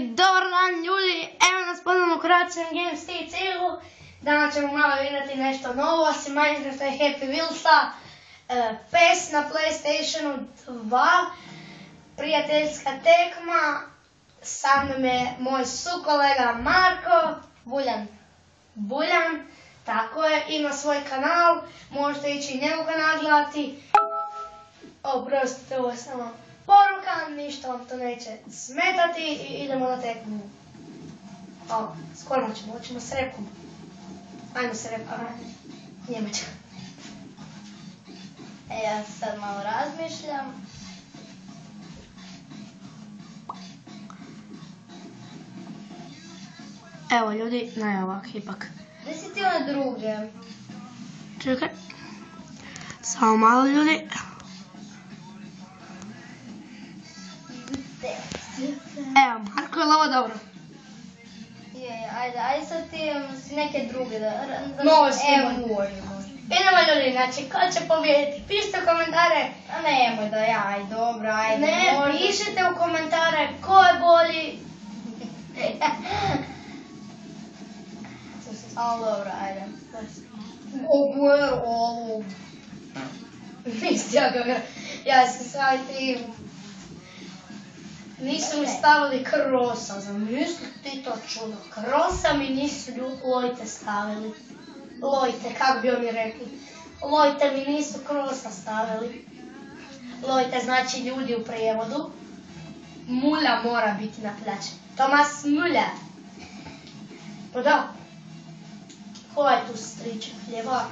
Dobar dan ljudi, evo nas ponovno u Croatian Games TCU. Danas ćemo malo igrati nešto novo, osim Minecrafta i Happy Wheelsa. PES na PlayStationu 2, prijateljska tekma. Sa mnom je moj sukolega Marko Buljan, tako je, ima svoj kanal, možete ići i njegov kanal gledati. Oprostite, ovo je samo poruka, ništa vam to neće smetati i idemo na tekmu. Skoro hoćemo s repom. Ajmo se repa, Njemačka. Ja sad malo razmišljam. Evo ljudi, najavak ipak. Gdje si ti one druge? Čekaj. Samo malo ljudi. Evo, Marko, je li ovo dobro? Ajde sad ti si neke druge da... Novo snimanje. Evo, može. Idemo ljudi, znači, ko će pobijediti? Pišite u komentare. A nemoj da ja, aj dobro, ajde. Ne, pišite u komentare ko je bolji. Ali dobro, ajde. Ovo. Nisi ja sam saj tim. Nisu mi stavili krosa, zamisli ti to čudo. Krosa mi nisu lojte stavili. Lojte, kako bi oni rekli. Lojte mi nisu krosa stavili. Lojte znači ljudi u prijevodu. Mulja mora biti na pljači. Tomas Mulja. Pa da. Ko je tu stričak? Ljevak.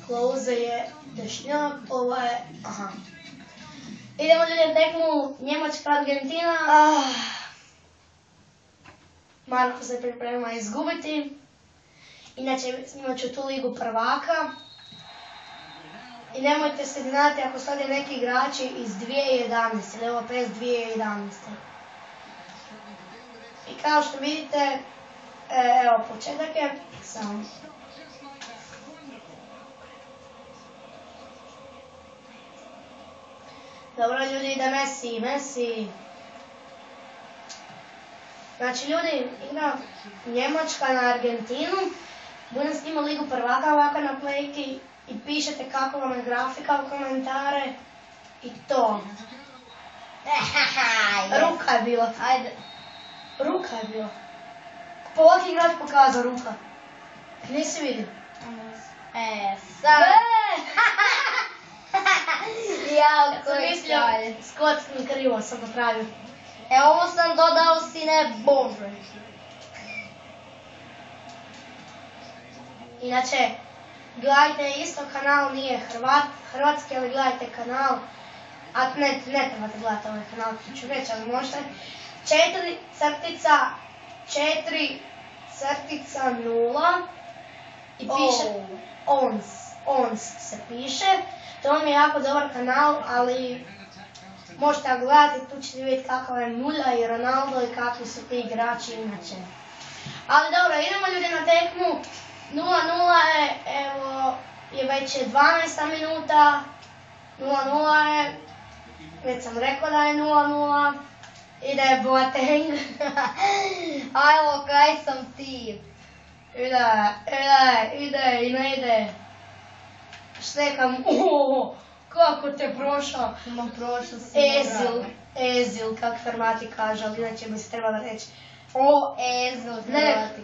Klauze je dešnjak, ovo je... Aha. Idemo ljudi na tekmu Njemačka, Argentina. Marko se priprema izgubiti. Inače snimat ću tu ligu prvaka. I nemojte se znati ako sad je neki igrači iz 2011. Ili ovo PES 2011. I kao što vidite, evo početak je. Samo. Dobro ljudi, ide Messi. Znači ljudi, igra Njemačka na Argentinu. Budem snimao ligu prvaka ovaka na plejki i pišete kako vam je grafika u komentare. I to. Ruka je bila. Ajde. Ruka je bila. Po ovak igrač pokazao ruka. Nisi vidio? Sad. Ja, sam mislio, skocni krivo sam napravio. Ovo sam dodao sine Bože. Inače, gledajte isto kanal, nije hrvatski, ali gledajte kanal. A ne trebate gledati ovaj kanal, ću reći, ali možete. 4:0 i piše ONS se piše. To vam je jako dobar kanal, ali možete ga gledati, tu ćete vidjeti kakav je Mulja i Ronaldo i kakvi su ti igrači inače. Ali dobro, idemo ljudi na tekmu. 0:0 je, evo, je već 12. minuta. 0:0 je, već sam rekao da je 0:0. Ide Boateng. Ajlo, kaj sam ti? Ide i ne ide. Štekam, kako te prošao. Prošao si Ezil, kak Hrvati kažu, ali inače bi se trebalo reći. Ezil, Hrvati.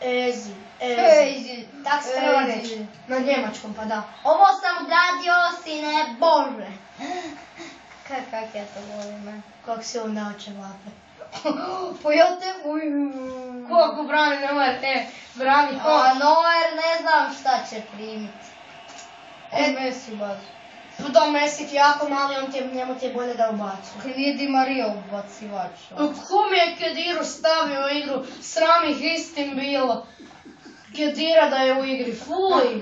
Ezil. Tak se treba reći. Na njemačkom, pa da. Ovo sam gradio, sine Bože. Kak ja to volim, Kako si onda oče vape. Pa ja te... Koliko brani Neuer, brani ko? A Neuer ne znam šta će primiti. Messi baš. Pa da, Messi ti jako mali, njemu ti je bolje da ubacu. Nije Di Maria ubacivač. Ko mi je Kediru stavio u igru? Sram ih istim bilo. Kedira da je u igri, fuj!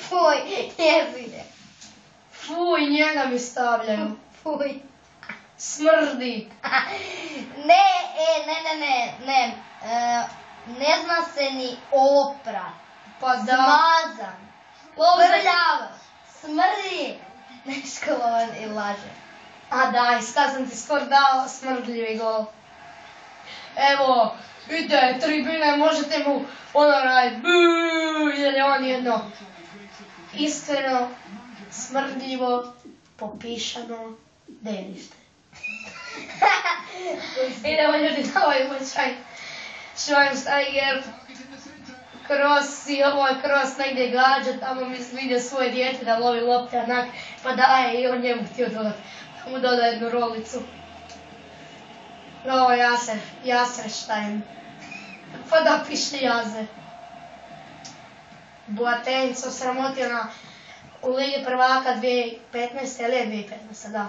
Fuj, jebi je. Fuj, njega mi stavljaju. Fuj. Smrdi. Ne. Ne zna se ni oprat. Pa da. Smazan. Prljava. Smrdi. Neškolovan i laže. A daj, sad sam ti skoro dao smrdljivi gol. Evo, ide, tribine, možete mu ono raditi, buuu, jer je on jedno iskreno, smrdljivo, popišano delište. Idemo ljudi na ovaj uočaj. Schweinsteiger, Kroos i ovo je Kroos negdje gađa, tamo mi vidio svoje dijete da lovi lopte onak, pa daje i on njemu htio dodat, da mu doda jednu rolicu. Ovo je Jaserstein. Pa da piše Jaze. Boateng se osramotio u Ligi prvaka 2015. ili je 2015. da.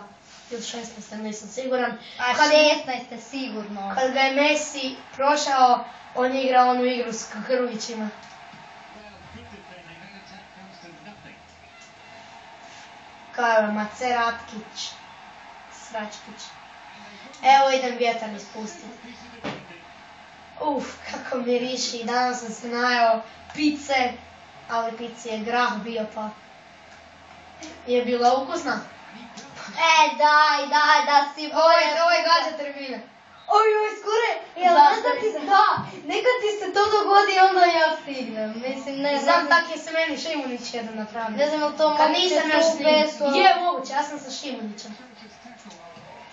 Ili 16. nisam siguran. A 16. sigurno. Kad ga je Messi prošao, on je igrao onu igru s Krvićima. Kao je Maceratkić. Sračkić. Evo idem vjetar ispustiti. Kako miriši. Danas sam se najeo pice, ali pici je grah bio pa je bila ukusna. Daj, da si bolje. Ovo je gađa tribine. Oj, skure, nekad ti se to dogodi, onda ja stignem. Mislim, ne znam. Znam, tak je se meni Šimunić jedan napravio. Ne znam, to kad moguće nisam još snimio. Je moguće, ja sam sa Šimunićem.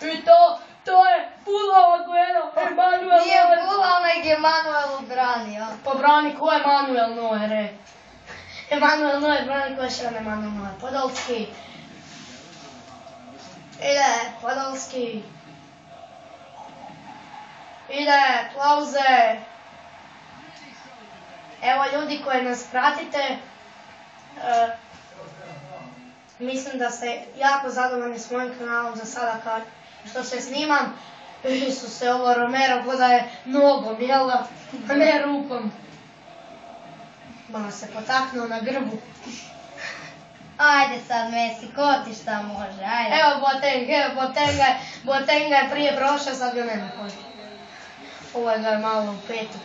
I to je Pula Aguero, Emanuel Nije Neuer. Pula, nego je Emanuel obranio. Pa brani ko je Emanuel Neuer, re? Emanuel Neuer, brani ko je še Emanuel Neuer. Podolski. Podolski. Ide, Klauze. Evo ljudi koji nas pratite, mislim da ste jako zadovoljni s mojim kanalom za sada kad što se snimam. Isuse, ovo Romero podaje nogom, jel da? A ne rukom. Malo se potaknuo na grbu. Ajde sad Messi, ko ti šta može, ajde. Evo Boateng je prije prošao, sad ga nema koji. Ovo ga je malo u petu.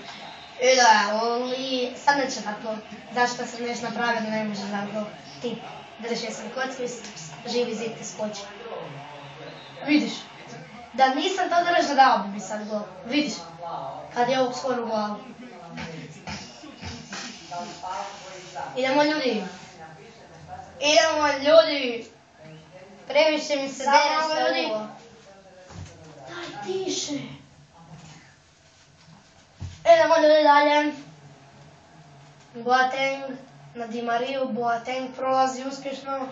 Sad neće tako. Zašto sam nešto napravio da ne može tako. Ti držio sam kocku i živi zid ti skoči. Vidiš? Da nisam to držao, dao bi mi sad gol. Vidiš? Kad je ovog skoro u glavu. Idemo ljudi. Previše mi se Samo dere ljudi. sve ovo. Daj tiše. Idemo ljudi dalje. Boateng na Di Mariju, Boateng prolazi uspješno.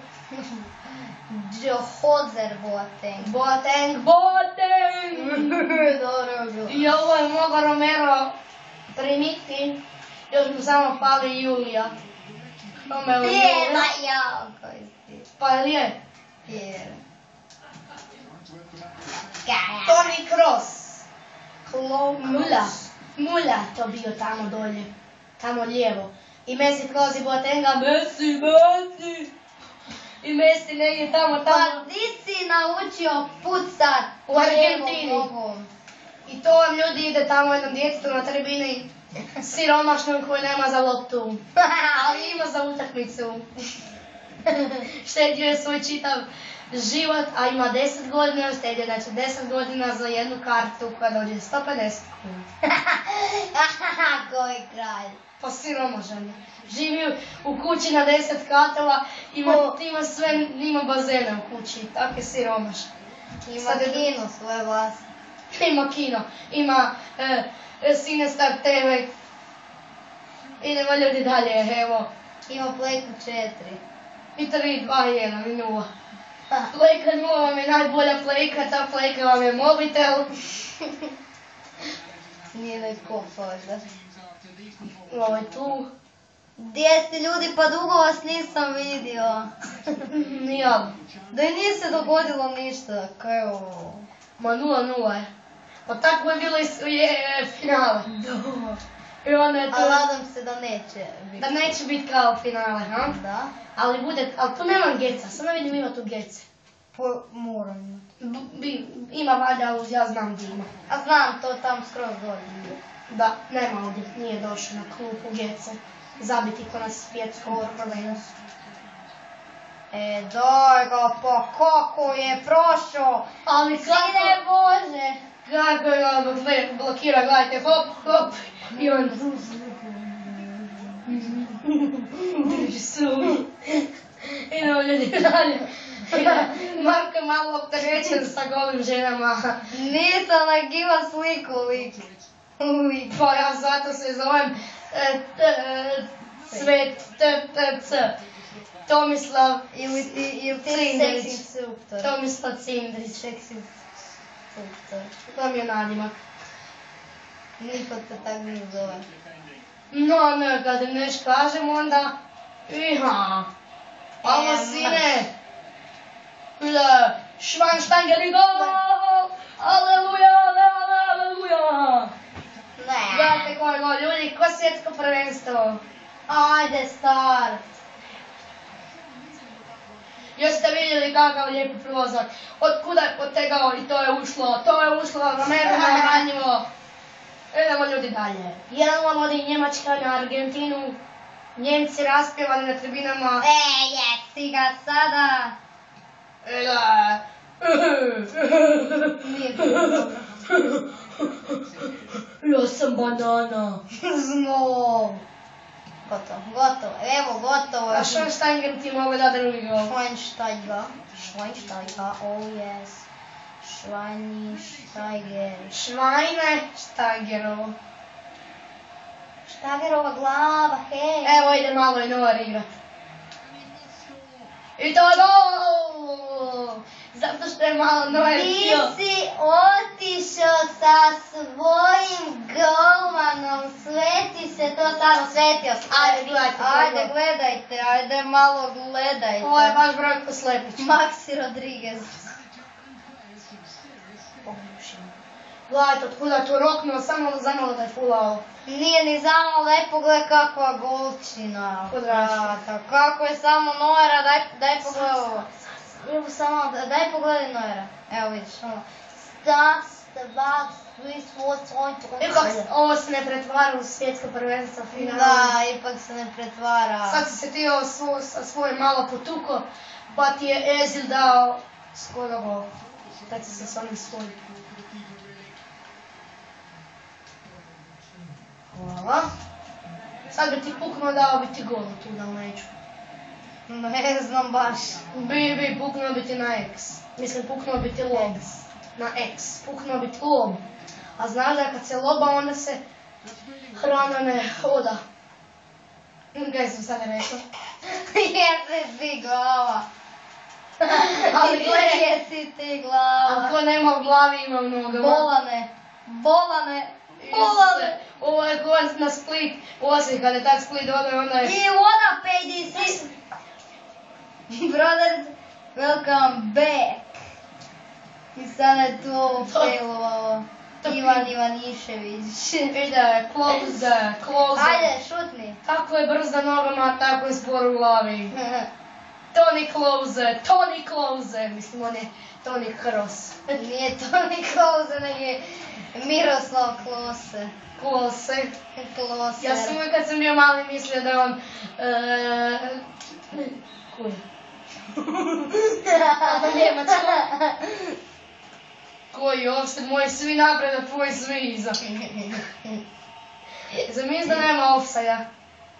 Hodzer Boateng. Boateng! Dobro bilo. I ovo je mogao Romero primiti. Još mu samo pali Julija. Pjeva, jao, koji si. Pa je? Pjeva. Toni Kroos. Mula to bio tamo dolje. Tamo lijevo. I Messi prolazi Boatenga. Messi! I Messi negdje tamo. Pa ti si naučio pucat U Argentini. lijevom nogom. I to vam ljudi ide tamo jednom djetetu na tribini. Siromašnom koji nema za loptu. Ali ima za utakmicu. Štedio je svoj čitav život, a ima 10 godina, štedio znači 10 godina za jednu kartu koja dođe 150 kuna. Koji kralj. Pa siromašan je. Živi u kući na 10 katova, ima bazena u kući, tako je siromašan. Ima kino svoje vlasti. Ima kino, ima Cinestar TV. Idemo ljudi dalje, evo. Ima Playku 4. I 3, 2, 1 i 0. Playka 0 vam je najbolja playka, ta playka vam je mobitel. Nije da je kopao, da. Ovo je tu. Gdje ste ljudi, pa dugo vas nisam vidio. Nijak. Da i nije se dogodilo ništa, kaj je ovo? Ma 0-0 je. Pa tako je bilo i finale. I onda je A to... nadam se da neće biti. Da neće biti kao finale, ha? Da? Ali tu nemam geca, samo vidim ima tu gece. Pa moram. Ima valjda, ali ja znam gdje ima. A znam, to tam skroz dolje. Da, nema ovdje, nije došao na klupu gece. Zabiti ko na svjetskom prvenstvu. Daj ga, pa kako je prošao? Ali Sine Bože! Kako ga blokira, gledajte, hop, hop. I on... Drži struju. Idemo ljudi dalje. Marko je malo opterećen sa golim ženama. Nisam nagima sliku lik. Pa ja zato se zovem Tomislav Ili ti Cindrić. seksi instruktor. Tomislav Cindrić. Seksi instruktor. To mi je nadimak. Niko te tak ne zove. No, ne, kad im neš kažem, onda... Iha! Alo, sine! Švanštangeli gol! Aleluja, aleluja! Ne. Gledajte koji gol, ljudi, ko svjetsko prvenstvo? Ajde, start. Jeste vidjeli kakav lijepi prolazak? Otkuda je potegao i to je ušlo na mene ranjivo. Idemo ljudi dalje. 1:0 vodi Njemačka na Argentinu. Njemci raspjevali na tribinama. Jesi ga sada. Nije to dobro. Ja sam banana. Znov. Gotovo. Evo, gotovo. A Schweinsteiger ti mogu da drugi gol. Schweinsteiger, oh yes. Schweinsteigerovo. Štagerova glava, hej. Evo ide malo i Novar igrat. I to je gol! Zato što je malo Novar Ti htio. si otišao sa svojim golmanom, sveti se to samo, svetio se. Ajde, gledajte. Ajde malo gledajte. Ovo je baš Brojko Slepić. Maxi Rodriguez. Gledajte, otkuda je tu roknuo, samo zamalo da je fulao. Nije ni znamo, daj pogledaj kakva golčina. Podrašta. Kako je samo Neuera, daj pogledaj ovo. Evo samo, daj pogledaj Neuera. Evo vidiš, ono. Ipak ovo se ne pretvara u svjetsko prvenstvo finale. Da, ipak se ne pretvara. Sad si se ti ovo svoj malo potuko, pa ti je Ezil dao skoro gol. Sad si se s onim svojim. Hvala. Sad bi ti puknuo dao bi ti gol tu da neću. Ne znam baš. Puknuo bi ti na X. Mislim, puknuo bi ti lom. Na X. Puknuo bi ti lom. A znaš da kad se loba, onda se hrana ne hoda. Kaj sam sad rekao? Jesi ti glava. Ali gledaj, Jesi ti glava. ako nema u glavi, ima u nogama. Bolane. Ovo je gost na Split. Osim kada je tak Split dobio, onda je... You wanna pay this? Brothers, welcome back. I sada je tu ovo pelovao Ivan Ivanišević. Ide, close. Ajde, šutni. Kako je brza nogama, tako je spor u glavi. Toni Klose. Mislim, on je Toni Kroos. Nije Toni Klose, nego je Miroslav Klose. Klose. Kloser. Ja sam uvijek kad sam bio mali mislio da je on... Kuj. Ali Njemačko. Koji offset, moji svi napred, a tvoji svi iza. Zamisli da nema offside-a.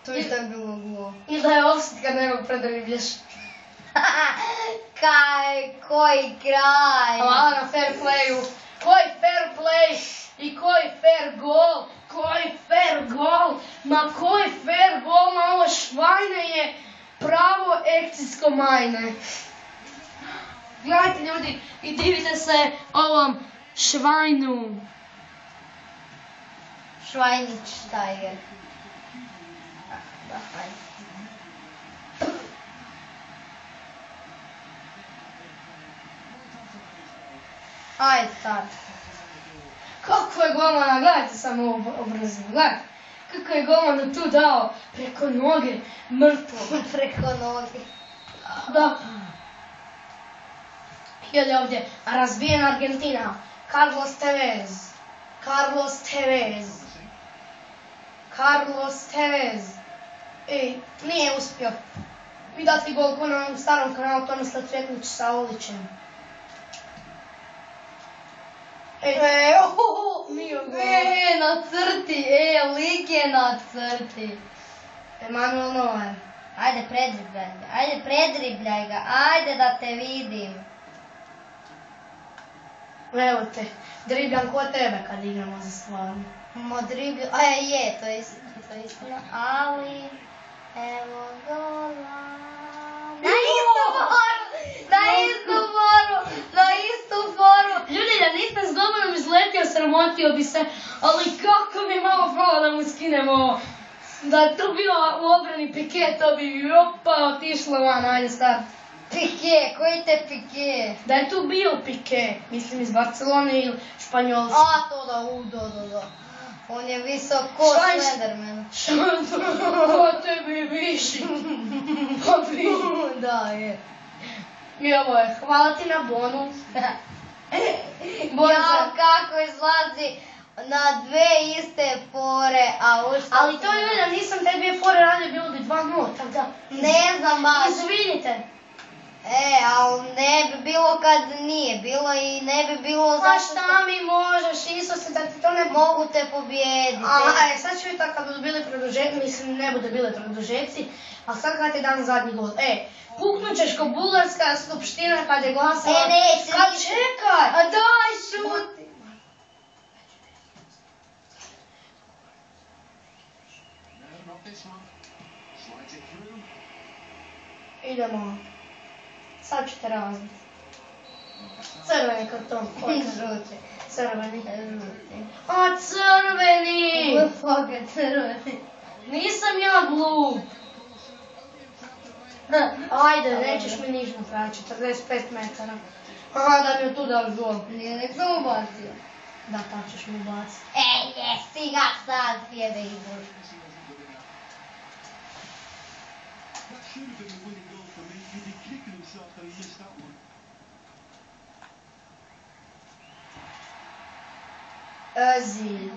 To je tako bilo glupo. I da je offset kad nekog predriblješ. Koji kraj. Hvala na fair playu. Koji fair play i koji fair gol. Ma koji fair gol, ma ovo Švajne je pravo ekcijsko majne. Gledajte ljudi i divite se ovom Švajnu. Schweinsteiger. Da, hajde. Ajde, start. Kako je golmana, gledajte samo ovo obrazinu, gledajte. Kako je golmana tu dao preko noge, mrtvo. Preko noge. Da. Ili ovdje, razbijena Argentina. Carlos Tevez. Nije uspio. I dati gol ko na ovom starom kanalu Tomislav Cvetnić sa Olićem. Na crti, lik je na crti. Emanuel Neuer. Ajde, predribljaj ga, ajde da te vidim. Evo te, dribljam ko tebe kad igramo za stvarno. Modriblju, to je istina, ali, evo gola. Na istu foru. Ljudi, da nisam s golmanom izletio, sramotio bi se, ali kako mi je malo falo da mu skinemo ovo. Da je tu bio u obrani Piqué, to bi otišlo van, ajde start. Piqué, koji te Piqué? Da je tu bio Piqué, mislim iz Barcelone ili Španjolske. To da. On je visok ko Slenderman. Ko tebi viši? Pa vi. Da, je. I ovo je, hvala ti na bonus. Jao, kako izlazi na dve iste fore, ali to je da nisam te dvije fore radio, bilo bi 2-0, tako da... Ne znam baš. Izvinite. Ali ne bi bilo kad nije bilo i ne bi bilo Pa šta mi možeš, Isuse, da ti to ne... Mogu te pobijediti. Sad ću vidjeti kad budu bili produžeci, mislim ne bude bile produžeci, ali sad kad ti dam zadnji gol. Puknut ćeš ko Bugarska skupština kad je glasala... neće. Kad čekaj! Daj, šuti! Idemo. Sad ću te razbiti. Crveni karton. Žuti. Crveni. A crveni! Glupoga crveni. Nisam ja glup. Ajde, nećeš mi niš napraviti, 45 metara. Da mi od tu daš gol. Nije, nek sam ubacio. Da, tako ćeš mi ubaciti. Jesi ga sad, jebe izbor. Özil.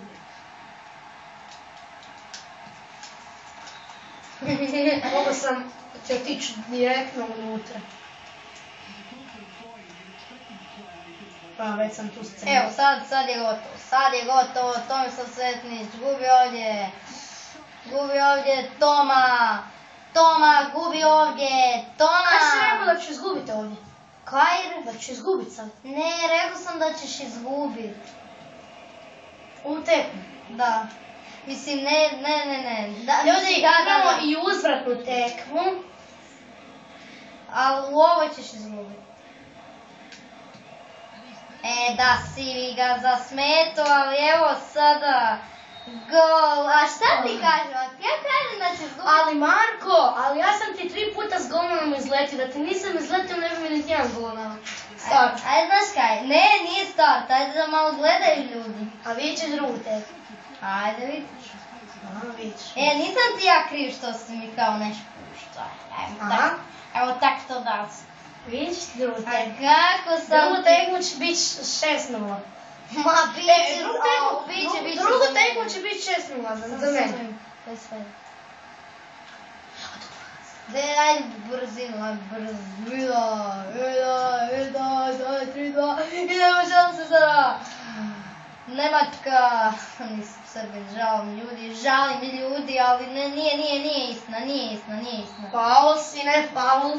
Mogu sam te otići direktno unutra. Pa već sam tu scenu. Evo, sad je gotovo, Tomislav Svetnić, gubi ovdje, Toma, gubi ovdje, Toma! Kaj si rekao da ću izgubiti ovdje? Kaj? Da ću izgubiti sad. Ne, rekao sam da ćeš izgubiti. U tekmu? Da. Mislim, ne. Ljudi, igramo i uzvratnu tekmu. Ali u ovoj ćeš izgubiti. Da si ga zasmeto, ali evo sada gol. A šta ti kažem? Ja kažem da ćeš izgubiti. Ali Marko, ja sam ti 3 puta s golmanom izletio. Da ti nisam izletio, ne bi mi niti jedan gol dao. Start. Ajde, znaš kaj? Ne, nije start. Ajde da malo gledaju ljudi. A vidjet ćeš drugu tekmu. Ajde, vidiš. Vidiš. Nisam ti ja kriv što si mi kao nešto puštao. Evo tak to da se. Vidiš drugu tekmu. A kako sam... Drugu tekmu će biti 6-0. Ma, biće... Drugu tekmu će biti 6-0 za mene. To je sve. Ajde, brzina. 3-2. Idemo šanse sada. Njemačka, nisam Srbin, žalim ljudi, ali nije istina. Faul si, ne faul.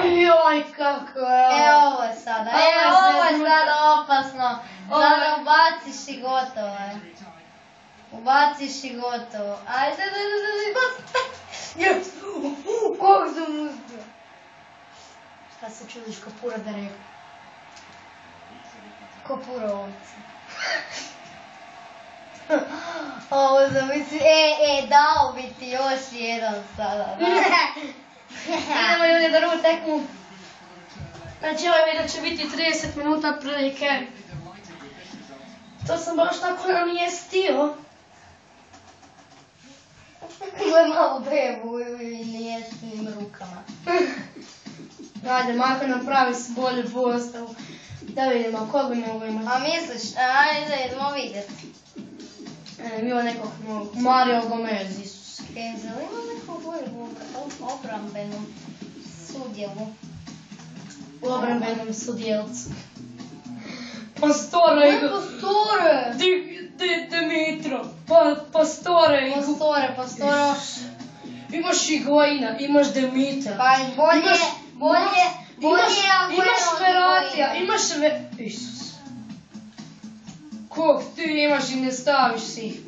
Ujoj, kako je ovo je sada, opasno. Sada ubaciš i gotovo je. Ajde, kako sam uspio. Šta se čudiš ko pura da rekao? Ko pura ovce. Ovo zamisli, dao bi ti još jedan sada, da. Idemo ljudi da drugu tekmu. Znači ovaj video će biti 30 minuta otprilike. To sam baš tako namjestio. Gle malo bebu i nijesnim rukama. Ajde, Marko napravi se bolje postavu. Da vidimo, koga mi mogu imati. A misliš, ajde, idemo vidjeti. Ima nekog novog. Mario Gomez, Isus. Kenzel ima nekog boljeg obrambenom sudjelu. U obrambenom sudjelcu. Pastore! Pastore! Dimitro! Pastore! Pastore. Imaš Higuaina, imaš Dimitra. Pa bolje Imaš Ferratija, imaš Isus. Kog ti imaš i ne staviš si ih.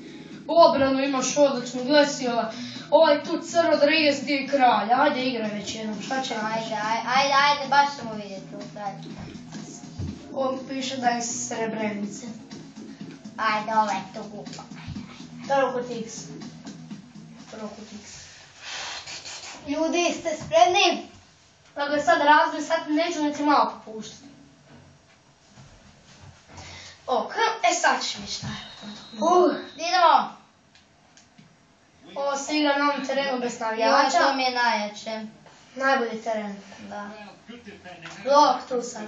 U obranu imaš odličnu, gledaj si ovaj tu Car Rodriguez ti je kralj. Ajde igraj već jednom, šta će nam? Ajde, baš ćemo vidjeti u kralju. On piše da je iz Srebrenice. Ajde, ovaj to glupa. Trokut X. Ljudi, ste spremni? Dakle, sad razvoj, sad neću niti malo popuštati. Sad ćeš mi šta je. Idemo! Ovo se igra na ovom terenu bez Ja, navijača. to mi je najjače. Najbolji teren. Da. Lok tu sad.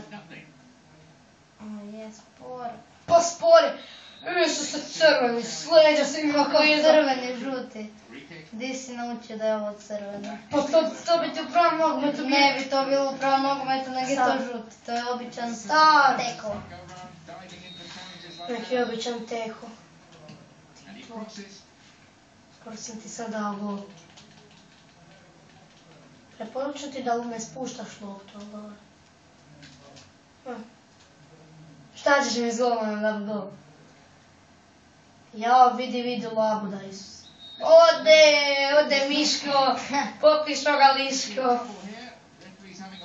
Je spor. Pa spori. Isuse crveni, sleđa se ima kao jedan. Crveni, žuti. Di si naučio da je ovo crveno? Pa to bi ti u pravom nogometu bilo. Ne bi to bilo u pravom nogometu, nego je to Sad. žuti. To je običan Sad. teko. Neki običan teko. Skoro sam ti sad dao gol. Preporučujem ti da ne spuštaš loptu, ali... Šta ćeš mi s golom da bi gol? Jao, vidi labuda, Isus. Ode Miško, popiš oga Liško.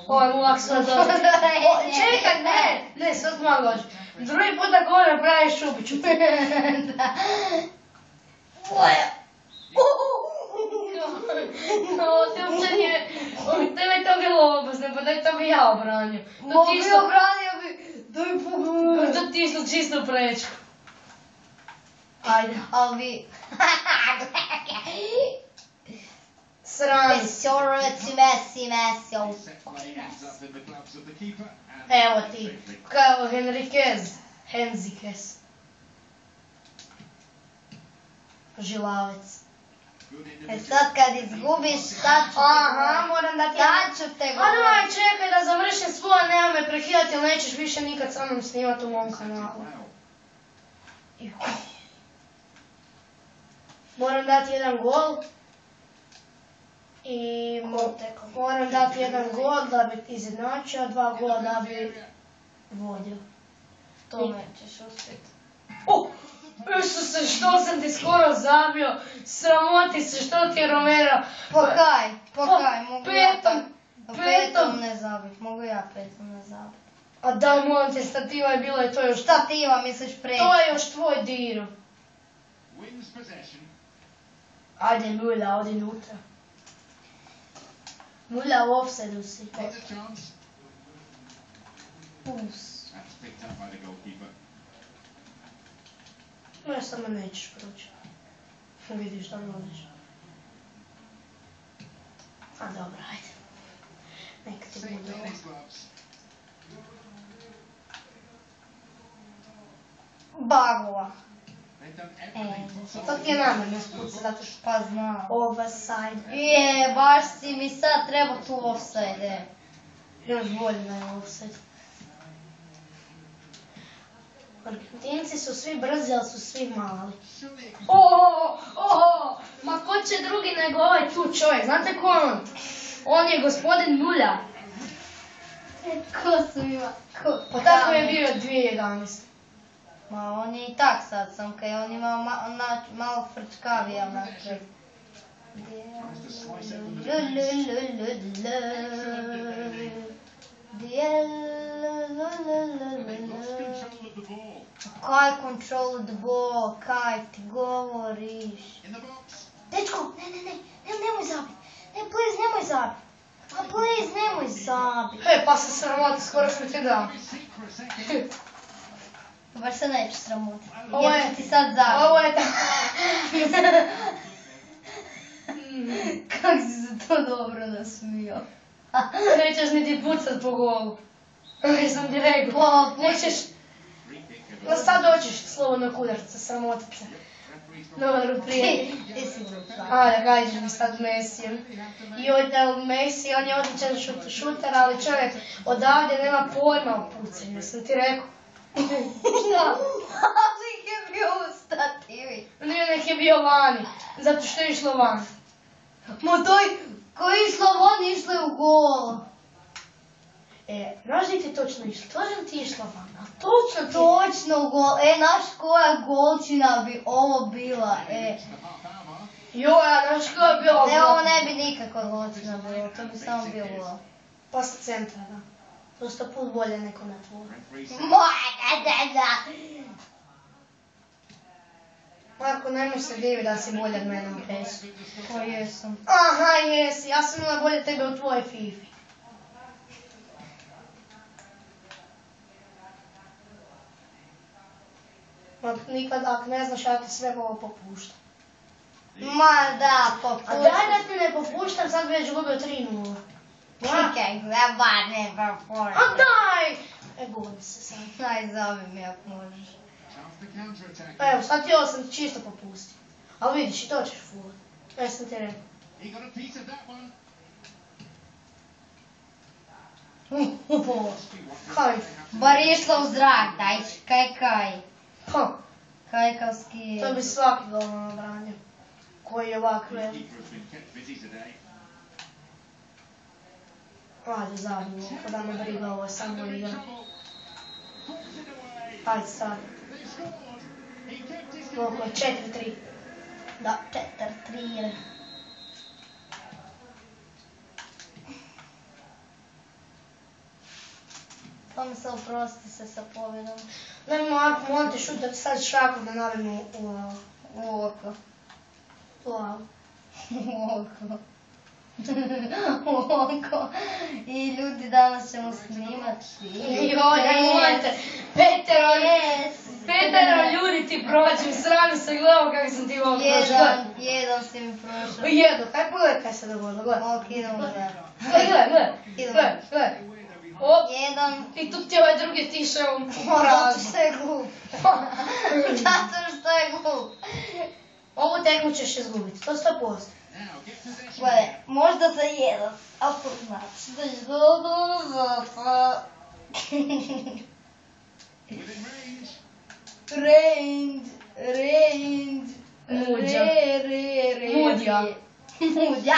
Ovo je mulak sve dobro. Čekaj, ne, sad malo dođe. Drugi puta gore praviš Šubiću. No, te uopće nije, tebe je to bilo obrazno, pa da je to bi ja obranio. Obranio bi, da bi pogledao. To ti išlo čisto u prečku. Ajde. Ali vi... Srani. Messi. Evo ti, kao Henzikes. Žilavec. Sad kad izgubiš, sad ću te Aha, moram da ti... Sad ću te A daj, čekaj da završim svoje, nema me prekidati, ili nećeš više nikad sa mnom snimati u mom kanalu. Moram dati jedan gol. I moram dati jedan gol da bi ti izjednačio, 2 gola da bi vodio. To nećeš uspjeti. Isuse, što sam ti skoro zabio, sramoti se, što ti je Romero. Pokaj, mogu ja Petom ne zabit, mogu ja petom ne zabit. A da, molim te, stativa je bila i to još... Šta ti ima, misliš preći? To je još tvoj Diro. Ajde, Mulja, odi nutra. Mulja, u offside-u si. No, samo nećeš proći. Vidiš da voliš. A dobro, ajde. Neka ti bude ovo. Bagova. To ti je namjerno spuca, zato što Pa znam. offside. Baš si mi sad treba tu offside. Još bolje da je offside. Argentinci su svi brzi, ali su svi mali. Ma ko će drugi nego ovaj tu čovjek? Znate ko je on? On je gospodin Mulja. Ko su ima? Pa tako je bio 2011. Ma on je i tak sad, sam kaj on ima malo frčkavija napred. Kaj control the ball, kaj ti govoriš? Dečko, nemoj zabit. Please, nemoj zabit. A please, nemoj zabit. Pa se sramoti, skoro što ti dam. Baš se neću sramoti. Ovo je- Jer ću ti sad zabit. Ovo je Kako si se to dobro nasmijao. nećeš niti pucat po golu. Sam ti rekao. Pa, Nećeš... No sad doćiš slobodno kudarca, sramotit se. Dobro, prijatelj. Ti si brutal. Ajde, gađi mi sad Messijem. Messi, on je odličan šuter, ali čovjek odavdje nema pojma o pucanju, sam ti rekao. Lik je bio u stativi. Nije, nek je bio vani, zato što je išlo van. Ma toj koji je išlo van, išlo je u gol. Znaš li ti točno išlo? To je li ti išlo van? A Točno u gol. Znaš koja golčina bi ovo bila? Znaš koja je bila? Ne, ovo ne bi nikakva golčina bila, to bi samo bio gol. Pa sa centra, da. To sto put bolje neko na tvoje. Marko, nemoj se divi da si bolje od mene u PES-u. Pa jesam. Aha, jesi. Ja sam imala bolje tebe u tvojoj FIFA. Nikad, ako ne znaš, ja ti sve ovo popuštam. Ma da, popuštam. A daj da ti ne popuštam, sad bi već gubio 3-0. Čekaj, gleba, ne popuštam. A daj! Gubim se sad. Daj, zove mi ako možeš. Pa evo, sad ti ovo sam ti čisto popustio. Ali vidiš, i to ćeš fulat. Ja sam ti rekao. Kaj? Bar je išla u zrak, daj, kaj. Ha, Kajkavski je. to bi svaki gol nabranio. Koji je ovak velik. Ajde, zadnji, da me briga, ovo je samo igra. Ajde sad. Koliko je? 4-3. Da, 4-3 je. Pa mi se oprosti se sa pobjedom. Daj Marko, molim te šut da ti sad šakom da navim U oko. glavu. U oko. U oko. I ljudi, danas ćemo snimati. Joj, molim te. Petero ljudi ti prođem, srami se, gledao kako sam ti ovo prošao. Jedan si mi prošao. Jedno, kaj pogledaj kaj se dogodilo, gledaj. Ok, idemo gledaj. Gledaj. Op, Jedan. i tu ti ovaj drugi tišao Zato prazni. što je glup. Zato što je glup. Ovu tekmu ćeš izgubiti, to 100%. Gledaj, možda za jedan. A to znači da izgubu zato. Range. Muđa. Muđa.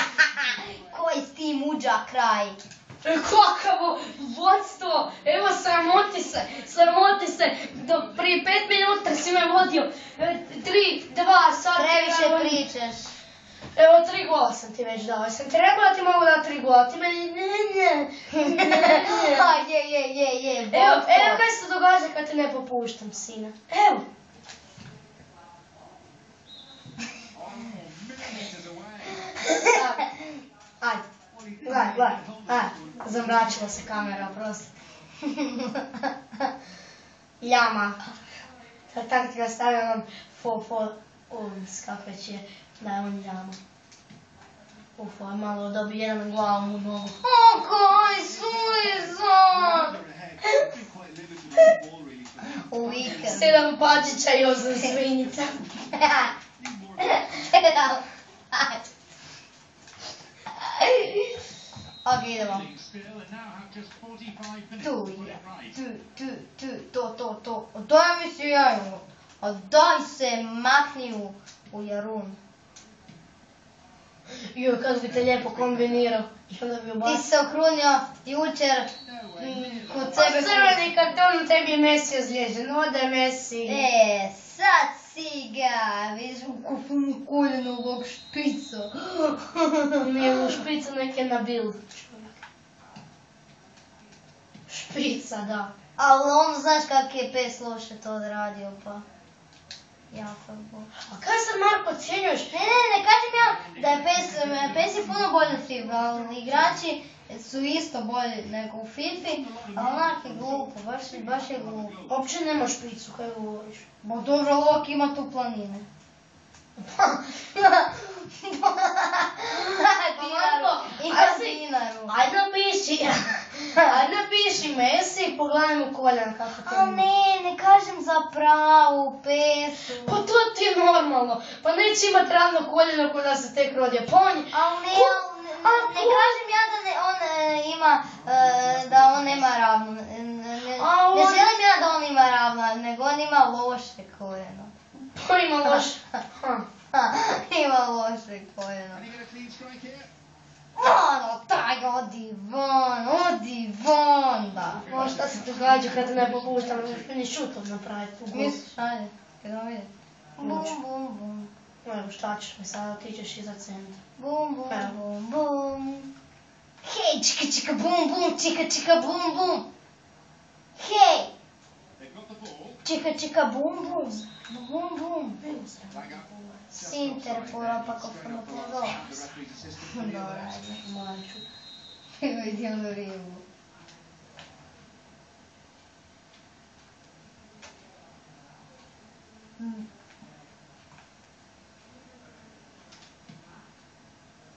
Koji si ti muđa kraj? Kakavo vodstvo, evo sramoti se, prije 5 minuta si me vodio, 3-2, sad Previše pričaš. Evo 3 gola sam ti već dao, sam ti rekao da ti mogu dati 3 gola, ti meni ne. Je, Evo kaj se događa kad te ne popuštam, sine, evo. Ajde. Gledaj, zamračila se kamera, oprosti. Ljama. Tako ti ga stavio nam kako već je, da je on ljama. Ovo je malo dobi jedan glavom u nogu. O, koji suizor! U vikend. 7 pačića i 8 svinjica. 7 pačića. Ok, idemo. To. Daj mi se jajnu. Daj se makni u Jarun. Joj, kako bi te lijepo kombinirao. I onda bi ubacio. Ti se okrunio jučer kod sebe. Pa crveni karton, tebi je Messi ozlijeđen. Ode Messi. Sad si ga. Vidiš u koljenu ovog špica. Nije u špicu neke na build. Špica, da. Ali on znaš kak je PES loše to odradio, pa... Jako je bolje. A kaj sad Marko ocjenjuješ? Ne kažem ja da je PES je puno bolje od FIFA, ali igrači su isto bolji nego u FIFA, ali onak je glupo, baš je glupo. Uopće nema špicu, kaj govoriš? Bo dobro, Lok ima tu planine. Ajde napiši Messi i pogledaj mu koljena kako te A ne kažem za pravu PES-u. Pa to ti je normalno, pa neće imat ravno koljeno ko da se tek rodio, pa on je... Ne kažem ja da on ima, da on nema ravno, Ne želim ja da on ima ravno, nego on ima loše koljeno. Pa ima loše. Ima loše koljeno. Ono, taj, odi von, da. O, šta se događa kada ne popuštam, ni šutom napraviti u gol. Misliš, ajde, kada vidjeti. Bum. Evo, šta ćeš mi sada, ti ćeš iza centra. Bum. Hej, čika, bum, čika, bum. Hej! Čika, bum. Sinter, pora pa ko fano pogao. Dobro, ajde. Manču. Vidi onu ribu.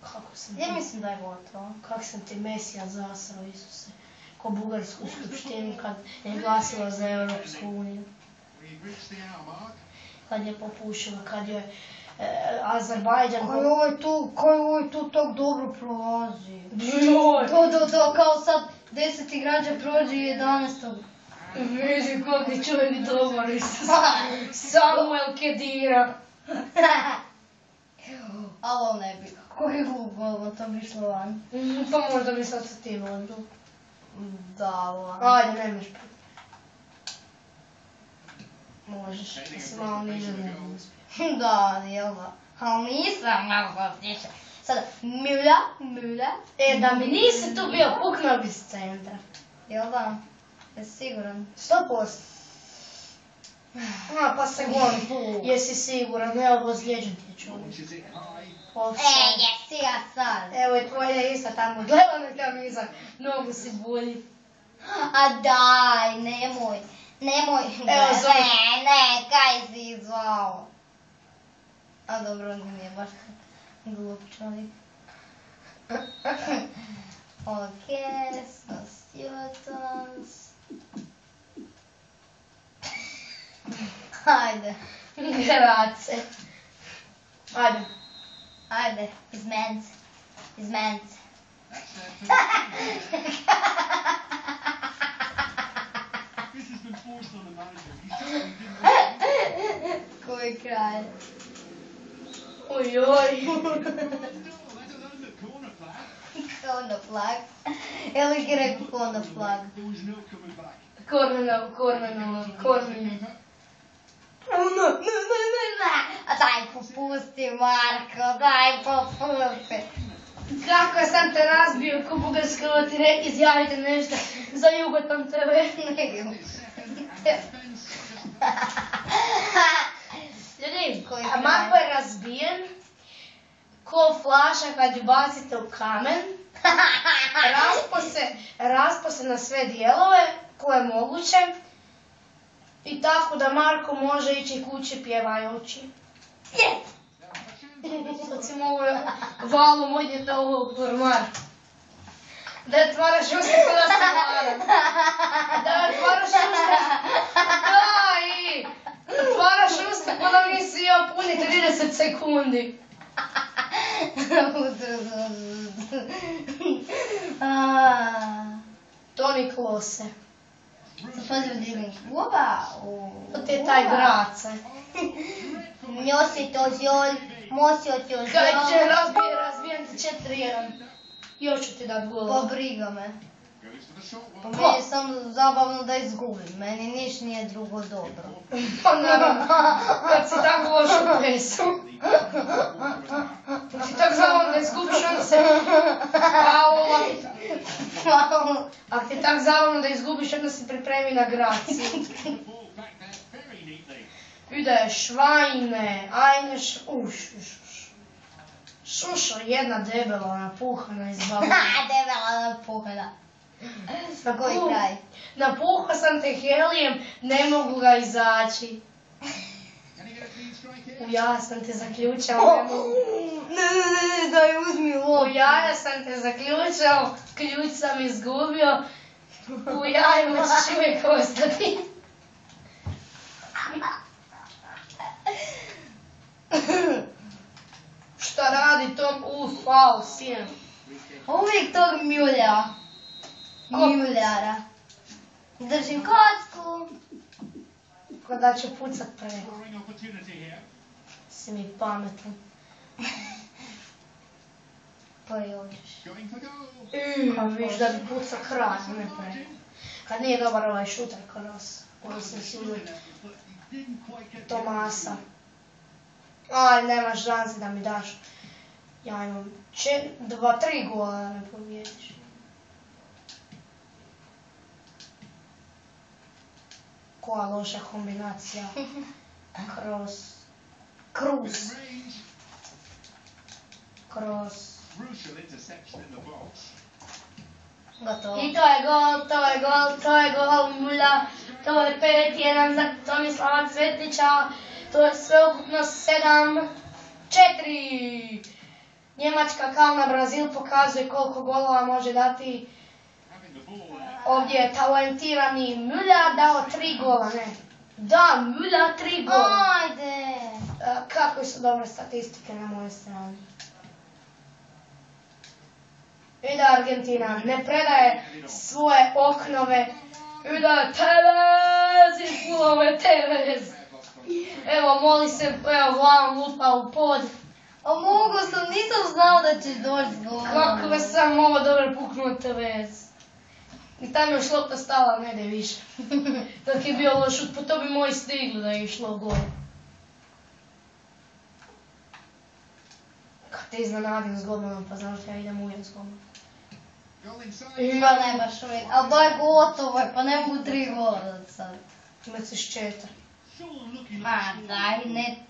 Kako sam Ja mislim da je gotovo. Kak sam ti Mesija zasrao, Isuse. Ko bugarsku skupštinu kad je glasila za Europsku uniju. Kad je popušila, kad je Azerbajdžan... Koji ovaj tu tak dobro prolazi. Joj! To, kao sad 10 igrača prođe 11. Vidi kakvi čovjek dobar, Isuse. Samuel Kedira. Ali on ne bi. Koji glupo, to bi išlo van. Pa možda bi sad sa tim odbil. Da, van. Ajde, nemaš pravo. Možeš, da si malo niže ne uspio. Da, jel da. Ali nisam malo niže. Sada, mulja. Da mi nisi tu bio, puknuo bi s centra. Jel da? Jesi siguran? 100%. Pa se golim. Jesi siguran, evo ozlijeđen ti je čovjek. Jesi ja sad. Evo je tvoja ista tamo, gleda me tam iza, nogu si bolji. A daj, nemoj. Evo, zove. Ne, kaj si zvao? A dobro, on nije baš glup čovjek. Ok, societas. Ajde. Grazie. Ajde, izmenc. Koji kralj? Ojoj. Corner flag. Evo ih je rekao corner flag. Kormenov. A daj popusti, Marko, daj popusti. Kako sam te razbio, ko bugarsko ti izjavite nešto za Jugoton TV. Ljudi, Marko je razbijen ko flaša kad ju bacite u kamen. Raspo se na sve dijelove koje je moguće. I tako da Marko može ići kući pjevajući. Sad si mogu valom odnijeti ovo u ormar. Da otvaraš usta ko da se varam. Da otvaraš usta. Daj! Otvaraš usta ko da nisi jeo puni 30 sekundi. Toni Klose. Sad vidim kluba. To je taj Grace. Mosito zjol. Kaj će razbijem ti 4-1. Još ću ti dat gol. Pa briga me. Pa meni je samo zabavno da izgubim. Meni niš nije drugo dobro. Pa naravno, kad si tako loš u pesu. Kad si tako zabavno da izgubiš, onda se... Ako ti je tako zabavno da izgubiš, onda se pripremi na Graciju. Ide švajne, ajne šušo, jedna debela napuhana izbavljena. Debela napuhana. Na koji kraj? Napuhao sam te helijem, ne mogu ga izaći. U jaja sam te zaključao, ne mogu. Ne, daj uzmi loptu. U jaja sam te zaključao, ključ sam izgubio. U jajima ćeš uvijek ostati. Šta radi Tom? Faul, sin. Uvijek tog mulja. Muljara. Držim kocku. Ko da će pucat preko. Si mi pametan. Pa i hoćeš. Viš da bi pucao kraj, ne preko. Kad nije dobar ovaj šuter Kroos. Oni se svi Tomasa. Aj, nemaš šanse da mi daš. Ja imam 2-3 gola da me pobjediš. Koja loša kombinacija. Kroos. Gotovo. I to je gol Mulja. To je 5-1 za Tomislava Cvetnića. To je sveukupno 7-4. Njemačka kao na Brazil pokazuje koliko golova može dati. Ovdje je talentirani Mulja dao 3 gola, ne. Da, Mulja 3 gola. Ajde. Kako su dobre statistike na moje strani. I da Argentina ne predaje svoje oknove. I da je Tevez i Fulove Tevez. Evo, moli se, evo, glavom lupa u pod. A mogu sam, nisam znao da ćeš doći s golom. Kako sam ovo dobro puknuo Tevez. I tam je još lopta stala, ne da je više. Dok je bio loš šut, pa to bi moji stigli da je išlo gol. Kad te iznenadim s golmanom, pa znaš da ja idem uvijek s golmanom. Pa ne baš uvijek, ali to je gotovo, pa ne mogu 3 gola sad. Imat ćeš 4. Ma daj,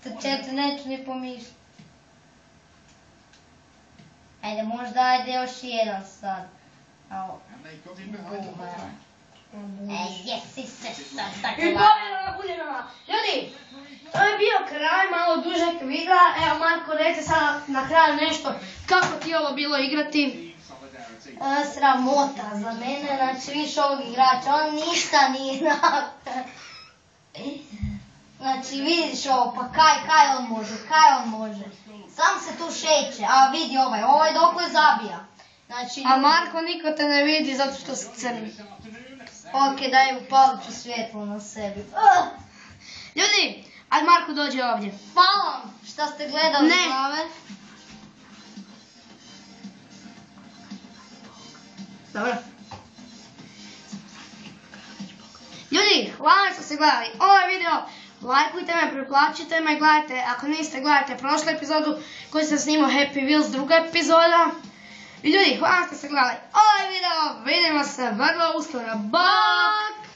4 neću ni pomišljati. Ajde, možda ajde još jedan sad. Jesi se sad tako I pobjeda na Buljanama! Ljudi, to je bio kraj malo dužeg videa. Evo Marko, reci sad na kraju nešto. Kako ti je ovo bilo igrati? Sramota za mene, znači viš ovog igrača, on ništa nije napravio. Znači vidiš ovo, pa kaj on može, sam se tu šeće, a vidi ovaj dokle zabija. Znači, A Marko, niko te ne vidi zato što si crni. Ok, daj upalit ću svjetlo na sebi. Ljudi, ajde Marko dođe ovdje. Hvala vam šta ste gledali Ne. glave. Dobro. Ljudi, hvala što ste gledali ovaj video. Lajkujte me, preplaćite me, gledajte, ako niste, gledajte prošlu epizodu koju sam snimao Happy Wheels, druga epizoda. I ljudi, hvala što ste gledali ovaj video, vidimo se vrlo uskoro, bok!